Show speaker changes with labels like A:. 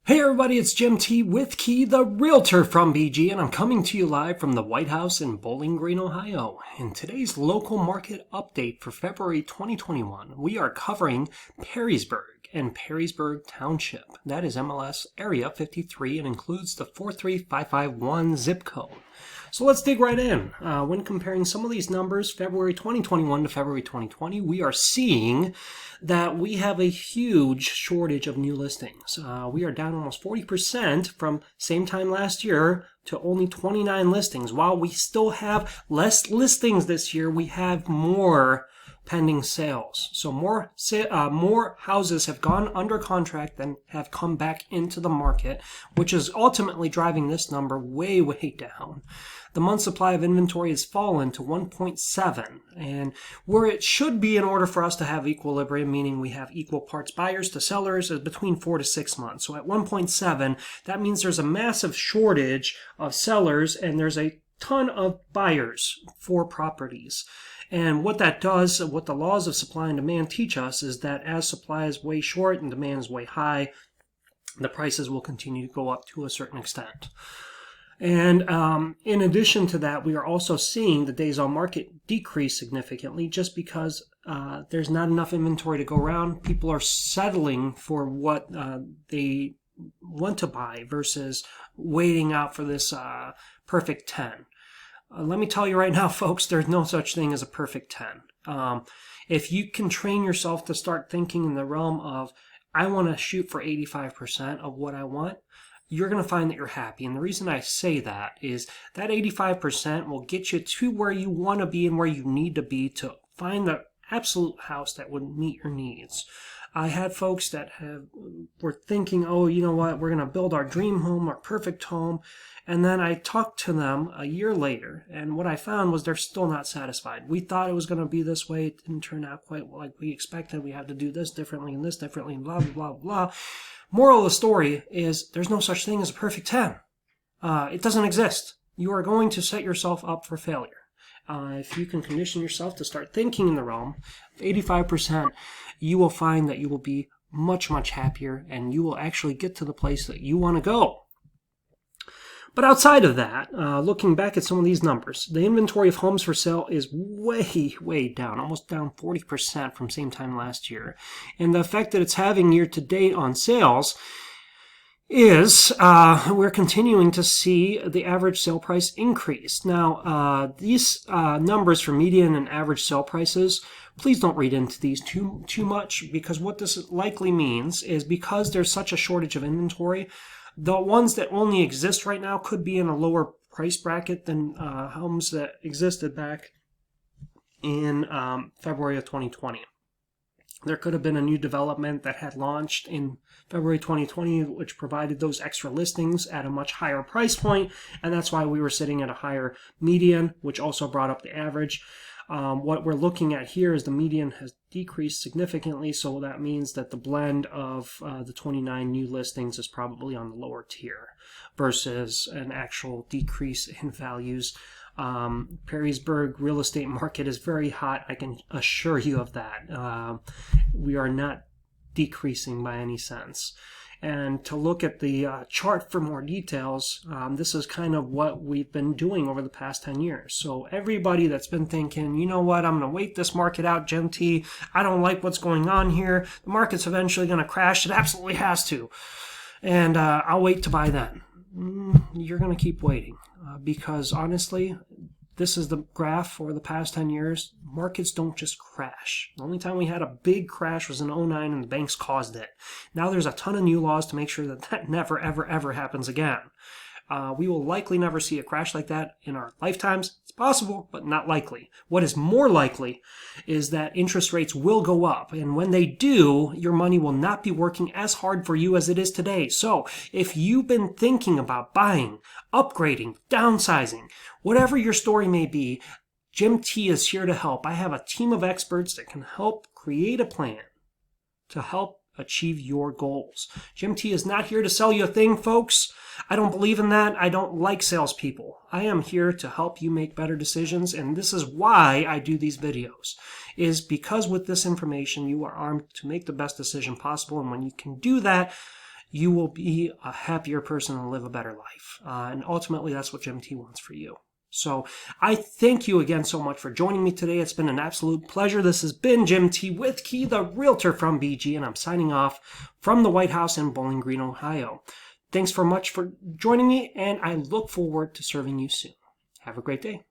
A: Hey everybody, it's Jim T with Key, the realtor from BG, and I'm coming to you live from the White House in Bowling Green, Ohio. In today's local market update for February 2021, we are covering Perrysburg and Perrysburg Township. That is MLS Area 53 and includes the 43551 zip code. So let's dig right in. When comparing some of these numbers, February 2021 to February 2020, we are seeing that we have a huge shortage of new listings. We are down almost 40% from same time last year to only 29 listings. While we still have less listings this year, we have more pending sales. So more houses have gone under contract than have come back into the market, which is ultimately driving this number way, way down. The month supply of inventory has fallen to 1.7, and where it should be in order for us to have equilibrium, meaning we have equal parts buyers to sellers, is between 4 to 6 months. So at 1.7, that means there's a massive shortage of sellers and there's a ton of buyers for properties. And what that does, what the laws of supply and demand teach us, is that as supply is way short and demand is way high, the prices will continue to go up to a certain extent. And in addition to that, we are also seeing the days on market decrease significantly just because there's not enough inventory to go around. People are settling for what they want to buy versus waiting out for this perfect 10. Let me tell you right now, folks, there's no such thing as a perfect 10. If you can train yourself to start thinking in the realm of, I want to shoot for 85% of what I want, you're going to find that you're happy. And the reason I say that is that 85% will get you to where you want to be and where you need to be to find the absolute house that would meet your needs. I had folks that were thinking, oh, you know what, we're going to build our dream home, our perfect home. And then I talked to them a year later, and what I found was they're still not satisfied. We thought it was going to be this way. It didn't turn out quite like we expected. We had to do this differently and this differently and blah, blah, blah, blah. Moral of the story is there's no such thing as a perfect 10. It doesn't exist. You are going to set yourself up for failure. If you can condition yourself to start thinking in the realm of 85%, you will find that you will be much, much happier and you will actually get to the place that you want to go. But outside of that, looking back at some of these numbers, the inventory of homes for sale is way, way down, almost down 40% from same time last year. And the effect that it's having year to date on sales is we're continuing to see the average sale price increase. Now, these numbers for median and average sale prices, please don't read into these too much, because what this likely means is because there's such a shortage of inventory, the ones that only exist right now could be in a lower price bracket than homes that existed back in February of 2020. There could have been a new development that had launched in February 2020, which provided those extra listings at a much higher price point, and that's why we were sitting at a higher median, which also brought up the average. What we're looking at here is the median has decreased significantly, so that means that the blend of the 29 new listings is probably on the lower tier versus an actual decrease in values. Perrysburg real estate market is very hot. I can assure you of that. We are not decreasing by any sense. And to look at the chart for more details, this is kind of what we've been doing over the past 10 years. So everybody that's been thinking, you know what, I'm going to wait this market out, Jim T. I don't like what's going on here. The market's eventually going to crash. It absolutely has to. And I'll wait to buy then. You're going to keep waiting because honestly, this is the graph for the past 10 years. Markets don't just crash. The only time we had a big crash was in 2009 and the banks caused it. Now there's a ton of new laws to make sure that that never, ever, ever happens again. We will likely never see a crash like that in our lifetimes. It's possible, but not likely. What is more likely is that interest rates will go up. And when they do, your money will not be working as hard for you as it is today. So if you've been thinking about buying, upgrading, downsizing, whatever your story may be, Jim T is here to help. I have a team of experts that can help create a plan to help achieve your goals. Jim T is not here to sell you a thing, folks. I don't believe in that. I don't like salespeople. I am here to help you make better decisions, and this is why I do these videos, is because with this information, you are armed to make the best decision possible, and when you can do that, you will be a happier person and live a better life. And ultimately, that's what Jim T wants for you. So I thank you again so much for joining me today. It's been an absolute pleasure. This has been Jim T with Key, the realtor from BG, and I'm signing off from the White House in Bowling Green, Ohio. Thanks so much for joining me, and I look forward to serving you soon. Have a great day.